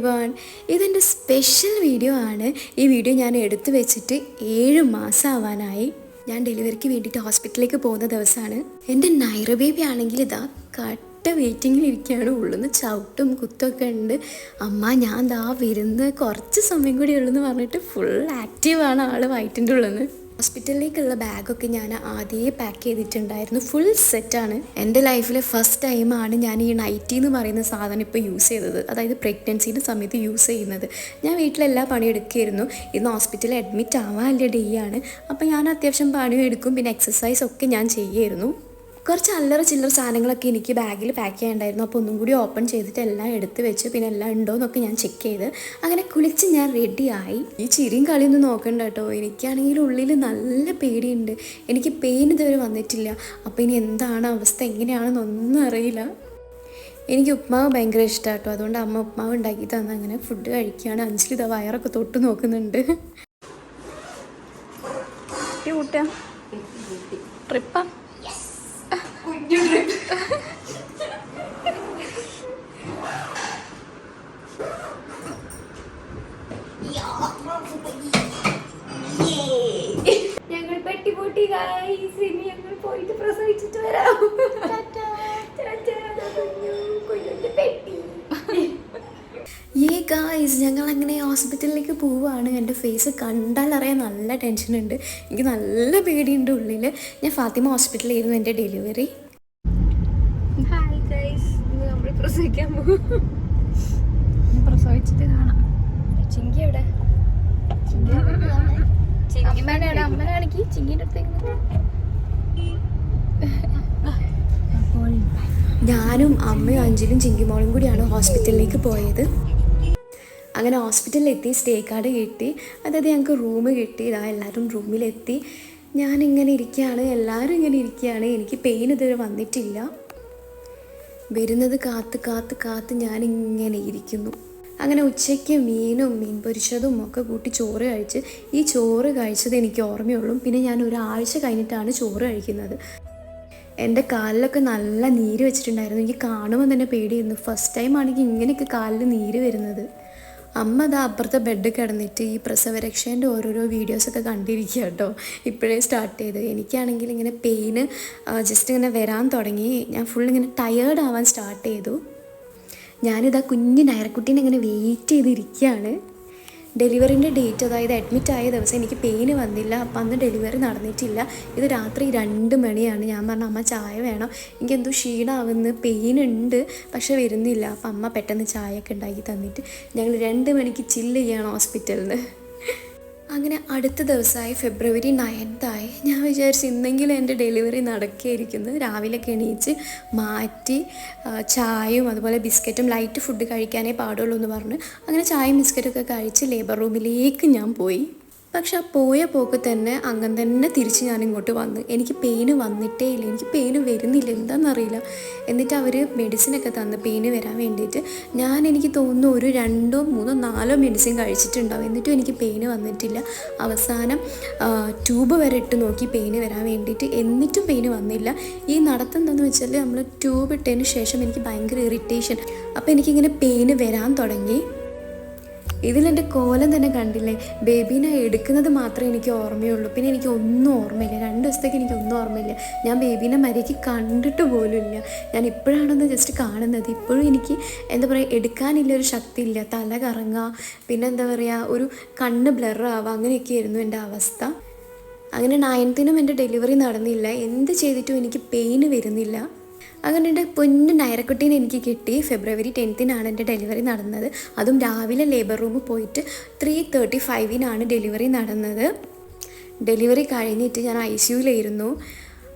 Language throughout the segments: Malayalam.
എവരിവൺ, ഇതെൻ്റെ സ്പെഷ്യൽ വീഡിയോ ആണ്. ഈ വീഡിയോ ഞാൻ എടുത്തു വെച്ചിട്ട് 7 മാസം ആവാനായി. ഞാൻ ഡെലിവറിക്ക് വേണ്ടിയിട്ട് ഹോസ്പിറ്റലിലേക്ക് പോകുന്ന ദിവസമാണ്. എൻ്റെ നൈറ ബേബി ആണെങ്കിൽ ഇതാ കട്ട വെയിറ്റിങ്ങിൽ ഇരിക്കുകയാണ്. ഉള്ളുന്ന് ചവിട്ടും കുത്തൊക്കെ ഉണ്ട്. അമ്മ ഞാൻ ദാ വരുന്ന കുറച്ച് സമയം കൂടി ഉള്ളെന്ന് പറഞ്ഞിട്ട് ഫുൾ ആക്റ്റീവാണ് ആൾ വയറ്റിൻ്റെ ഉള്ളിൽ. ഹോസ്പിറ്റലിലേക്കുള്ള ബാഗൊക്കെ ഞാൻ ആദ്യമേ പാക്ക് ചെയ്തിട്ടുണ്ടായിരുന്നു. ഫുൾ സെറ്റാണ്. എൻ്റെ ലൈഫിലെ ഫസ്റ്റ് ടൈമാണ് ഞാൻ ഈ നൈറ്റി എന്ന് പറയുന്ന സാധനം ഇപ്പോൾ യൂസ് ചെയ്തത്, അതായത് പ്രഗ്നൻസിൻ്റെ സമയത്ത് യൂസ് ചെയ്യുന്നത്. ഞാൻ വീട്ടിലെല്ലാ പണിയെടുക്കുകയായിരുന്നു. ഇന്ന് ഹോസ്പിറ്റലിൽ അഡ്മിറ്റ് ആവാനുള്ള ഡേ ആണ്. അപ്പോൾ ഞാൻ അത്യാവശ്യം പണിയും എടുക്കും, പിന്നെ എക്സസൈസൊക്കെ ഞാൻ ചെയ്യുമായിരുന്നു. കുറച്ച് അല്ലറ ചില്ലറ സാധനങ്ങളൊക്കെ എനിക്ക് ബാഗിൽ പാക്ക് ചെയ്യാനുണ്ടായിരുന്നു. അപ്പോൾ ഒന്നും കൂടി ഓപ്പൺ ചെയ്തിട്ട് എല്ലാം എടുത്ത് വെച്ച് പിന്നെ എല്ലാം ഉണ്ടോ എന്നൊക്കെ ഞാൻ ചെക്ക് ചെയ്ത് അങ്ങനെ കുളിച്ച് ഞാൻ റെഡിയായി. ഈ ചിരിയും കളിയൊന്നും നോക്കണ്ട കേട്ടോ. എനിക്കാണെങ്കിൽ ഉള്ളിൽ നല്ല പേടിയുണ്ട്. എനിക്ക് പെയിൻ ഇതുവരെ വന്നിട്ടില്ല. അപ്പോൾ ഇനി എന്താണ് അവസ്ഥ, എങ്ങനെയാണെന്നൊന്നും അറിയില്ല. എനിക്ക് ഉപ്മാവ് ഭയങ്കര ഇഷ്ടമാണ് കേട്ടോ. അതുകൊണ്ട് അമ്മ ഉപ്മാവ് ഉണ്ടാക്കി തന്ന് അങ്ങനെ ഫുഡ് കഴിക്കുകയാണ്. അഞ്ചിലിത വയറൊക്കെ തൊട്ട് നോക്കുന്നുണ്ട്. ട്രിപ്പാ ഞങ്ങൾ പെട്ടിപൊട്ടി ഗൈസ്. ഇനി ഞങ്ങൾ പോയിട്ട് പ്രസവിച്ചിട്ട് വരാം. പെട്ടി ഗായ്സ്, ഞങ്ങൾ അങ്ങനെ ഹോസ്പിറ്റലിലേക്ക് പോവുകയാണ്. എൻ്റെ ഫേസ് കണ്ടാലറിയാൻ നല്ല ടെൻഷനുണ്ട്. എനിക്ക് നല്ല പേടിയുണ്ട് ഉള്ളിൽ. ഞാൻ ഫാത്തിമ ഹോസ്പിറ്റലിലായിരുന്നു എൻ്റെ ഡെലിവറി. ഹായ് ഗായ്സ്, നമ്മൾ പ്രസവിക്കാൻ പോകും. പ്രസവിച്ചിട്ട് കാണാം. ചിങ്കി എവിടെ? ചിങ്കിമാനെ എവിടെ? അമ്മനെ കാണിക്ക്. ചിങ്കിൻ്റെ അടുത്തേക്ക്. ഞാനും അമ്മയും അഞ്ചിലും ചിങ്കിമോളും കൂടിയാണ് ഹോസ്പിറ്റലിലേക്ക് പോയത്. അങ്ങനെ ഹോസ്പിറ്റലിലെത്തി, സ്റ്റേ കാർഡ് കിട്ടി, അതായത് ഞങ്ങൾക്ക് റൂം കിട്ടി. ഇതാ എല്ലാവരും റൂമിലെത്തി. ഞാനിങ്ങനെ ഇരിക്കുകയാണ്, എല്ലാവരും ഇങ്ങനെ ഇരിക്കുകയാണ്. എനിക്ക് പെയിൻ ഇതുവരെ വന്നിട്ടില്ല. വരുന്നത് കാത്ത് കാത്ത് കാത്ത് ഞാനിങ്ങനെ ഇരിക്കുന്നു. അങ്ങനെ ഉച്ചയ്ക്ക് മീൻ പൊരിച്ചതും ഒക്കെ കൂട്ടി ചോറ് കഴിച്ച്, ഈ ചോറ് കഴിച്ചത് എനിക്ക് ഓർമ്മയുള്ളൂ. പിന്നെ ഞാൻ ഒരാഴ്ച കഴിഞ്ഞിട്ടാണ് ചോറ് കഴിക്കുന്നത്. എൻ്റെ കാലിലൊക്കെ നല്ല നീര് വെച്ചിട്ടുണ്ടായിരുന്നു. എനിക്ക് കാണുമ്പോൾ തന്നെ പേടിയായിരുന്നു. ഫസ്റ്റ് ടൈം ആണെങ്കിൽ ഇങ്ങനെയൊക്കെ കാലിൽ നീര് വരുന്നത്. അമ്മ അതാ അപ്പുറത്തെ ബെഡ് കിടന്നിട്ട് ഈ പ്രസവരക്ഷേൻ്റെ ഓരോരോ വീഡിയോസൊക്കെ കണ്ടിരിക്കുക കേട്ടോ. ഇപ്പോഴേ സ്റ്റാർട്ട് ചെയ്ത്. എനിക്കാണെങ്കിൽ ഇങ്ങനെ പെയിന് ജസ്റ്റ് ഇങ്ങനെ വരാൻ തുടങ്ങി. ഞാൻ ഫുൾ ഇങ്ങനെ ടയേർഡ് ആവാൻ സ്റ്റാർട്ട് ചെയ്തു. ഞാനിതാ കുഞ്ഞ് നയറക്കുട്ടീനെ ഇങ്ങനെ വെയിറ്റ് ചെയ്തിരിക്കുകയാണ്. ഡെലിവറിൻ്റെ ഡേറ്റ്, അതായത് അഡ്മിറ്റ് ആയ ദിവസം എനിക്ക് പെയിന് വന്നില്ല. അപ്പം അന്ന് ഡെലിവറി നടന്നിട്ടില്ല. ഇത് രാത്രി 2 മണിയാണ്. ഞാൻ പറഞ്ഞു അമ്മ ചായ വേണം, എനിക്കെന്തോ ക്ഷീണമാവുന്നു, പെയിനുണ്ട് പക്ഷെ വരുന്നില്ല. അപ്പം അമ്മ പെട്ടെന്ന് ചായയൊക്കെ ഉണ്ടാക്കി തന്നിട്ട് ഞങ്ങൾ 2 മണിക്ക് ചില്ല് ചെയ്യണം ഹോസ്പിറ്റലിൽ നിന്ന്. അങ്ങനെ അടുത്ത ദിവസമായി ഫെബ്രുവരി 9th. ഞാൻ വിചാരിച്ചു ഇന്നെങ്കിലും എൻ്റെ ഡെലിവറി നടക്കുകയായിരിക്കുന്നു. രാവിലെയൊക്കെ എണീച്ച് മാറ്റി ചായയും അതുപോലെ ബിസ്ക്കറ്റും ലൈറ്റ് ഫുഡ് കഴിക്കാനേ പാടുള്ളൂ എന്ന് പറഞ്ഞ് അങ്ങനെ ചായയും ബിസ്ക്കറ്റൊക്കെ കഴിച്ച് ലേബർ റൂമിലേക്ക് ഞാൻ പോയി. പക്ഷെ ആ പോയ പോക്ക് തന്നെ അങ്ങനെ തന്നെ തിരിച്ച് ഞാൻ ഇങ്ങോട്ട് വന്ന്. എനിക്ക് പെയിന് വന്നിട്ടേ ഇല്ല, എനിക്ക് പെയിന് വരുന്നില്ല, എന്താണെന്നറിയില്ല. എന്നിട്ട് അവർ മെഡിസിനൊക്കെ തന്ന് പെയിന് വരാൻ വേണ്ടിയിട്ട്. എനിക്ക് തോന്നുന്നു ഒരു 2, 3, 4 മെഡിസിൻ കഴിച്ചിട്ടുണ്ടാവും. എന്നിട്ടും എനിക്ക് പെയിന് വന്നിട്ടില്ല. അവസാനം ട്യൂബ് വരെ ഇട്ട് നോക്കി പെയിന് വരാൻ വേണ്ടിയിട്ട്, എന്നിട്ടും പെയിന് വന്നില്ല. ഈ നടത്തുന്നതെന്ന് വെച്ചാൽ നമ്മൾ ട്യൂബ് ഇട്ടതിന് ശേഷം എനിക്ക് ഭയങ്കര ഇറിറ്റേഷൻ. അപ്പോൾ എനിക്കിങ്ങനെ പെയിന് വരാൻ തുടങ്ങി. ഇതിലെൻ്റെ കോലം തന്നെ കണ്ടില്ലേ. ബേബീനെ എടുക്കുന്നത് മാത്രമേ എനിക്ക് ഓർമ്മയുള്ളൂ. പിന്നെ എനിക്ക് ഒന്നും ഓർമ്മയില്ല. 2 ദിവസത്തേക്ക് എനിക്കൊന്നും ഓർമ്മയില്ല. ഞാൻ ബേബീനെ മര്യാദയ്ക്ക് കണ്ടിട്ട് പോലുമില്ല. ഞാൻ ഇപ്പോഴാണെന്ന് ജസ്റ്റ് കാണുന്നത്. ഇപ്പോഴും എനിക്ക് എന്താ പറയുക, എടുക്കാനില്ലൊരു ശക്തിയില്ല. തല കറങ്ങുക, പിന്നെ എന്താ പറയുക, ഒരു കണ്ണ് ബ്ലറാവുക, അങ്ങനെയൊക്കെയായിരുന്നു എൻ്റെ അവസ്ഥ. അങ്ങനെ 9th എൻ്റെ ഡെലിവറി നടന്നില്ല. എന്ത് ചെയ്തിട്ടും എനിക്ക് പെയിന് വരുന്നില്ല. അങ്ങനെ എൻ്റെ പൊന്ന് നയറക്കുട്ടീനെ എനിക്ക് കിട്ടി. ഫെബ്രുവരി 10th എൻ്റെ ഡെലിവറി നടന്നത്. അതും രാവിലെ ലേബർ റൂമിൽ പോയിട്ട് 3:35 ഡെലിവറി നടന്നത്. ഡെലിവറി കഴിഞ്ഞിട്ട് ഞാൻ ICUലായിരുന്നു.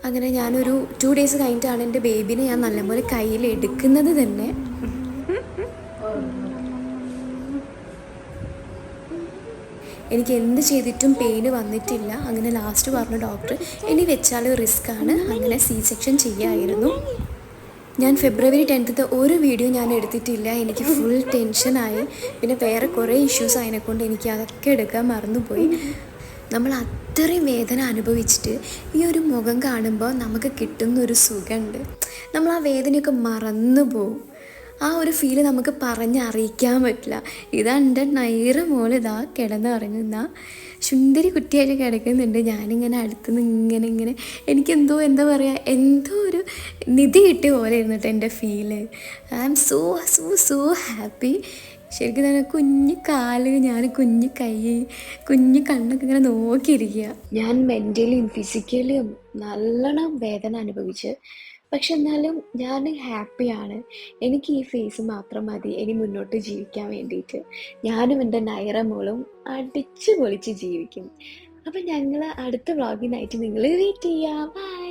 അങ്ങനെ ഞാനൊരു 2 days കഴിഞ്ഞിട്ടാണ് എൻ്റെ ബേബീനെ ഞാൻ നല്ലപോലെ കയ്യിൽ എടുക്കുന്നത് തന്നെ. എനിക്ക് എന്ത് ചെയ്തിട്ടും പെയിന് വന്നിട്ടില്ല. അങ്ങനെ ലാസ്റ്റ് പറഞ്ഞു ഡോക്ടർ ഇനി വെച്ചാൽ റിസ്ക്കാണ്, അങ്ങനെ C-section ചെയ്യാമായിരുന്നു. ഞാൻ ഫെബ്രുവരി 10th ഒരു വീഡിയോ ഞാൻ എടുത്തിട്ടില്ല. എനിക്ക് ഫുൾ ടെൻഷനായി. പിന്നെ വേറെ കുറേ ഇഷ്യൂസ് അതിനെക്കൊണ്ട് എനിക്ക് അതൊക്കെ എടുക്കാൻ മറന്നുപോയി. നമ്മൾ അത്രയും വേദന അനുഭവിച്ചിട്ട് ഈ ഒരു മുഖം കാണുമ്പോൾ നമുക്ക് കിട്ടുന്നൊരു സുഖമുണ്ട്. നമ്മൾ ആ വേദനയൊക്കെ മറന്നു പോവും. ആ ഒരു ഫീല് നമുക്ക് പറഞ്ഞറിയിക്കാൻ പറ്റില്ല. ഇതാ എൻ്റെ നൈറ മോൾ ഇതാ കിടന്നുറങ്ങുന്ന സുന്ദരി കുട്ടിയായിട്ട് കിടക്കുന്നുണ്ട്. ഞാനിങ്ങനെ അടുത്തുനിന്ന് ഇങ്ങനെ എനിക്കെന്തോ എന്താ പറയുക, എന്തോ ഒരു നിധി കിട്ടിയ പോലെ ഇരുന്നിട്ട് എൻ്റെ feel. I am so so so happy. ശരിക്കും തന്നെ കുഞ്ഞു കാല്, ഞാൻ കുഞ്ഞു കൈ, കുഞ്ഞു കണ്ണൊക്കെ ഇങ്ങനെ നോക്കിയിരിക്കുക. ഞാൻ മെൻ്റലിയും ഫിസിക്കലിയും നല്ലോണം വേദന അനുഭവിച്ച്, പക്ഷെ എന്നാലും ഞാൻ ഹാപ്പിയാണ്. എനിക്ക് ഈ ഫേസ് മാത്രം മതി ഇനി മുന്നോട്ട് ജീവിക്കാൻ വേണ്ടിയിട്ട്. ഞാനും എൻ്റെ നൈറ മോളും അടിച്ച് പൊളിച്ച് ജീവിക്കും. അപ്പം ഞങ്ങൾ അടുത്ത വ്ളോഗിനായിട്ട് നിങ്ങൾ വെയിറ്റ് ചെയ്യാം. ബൈ.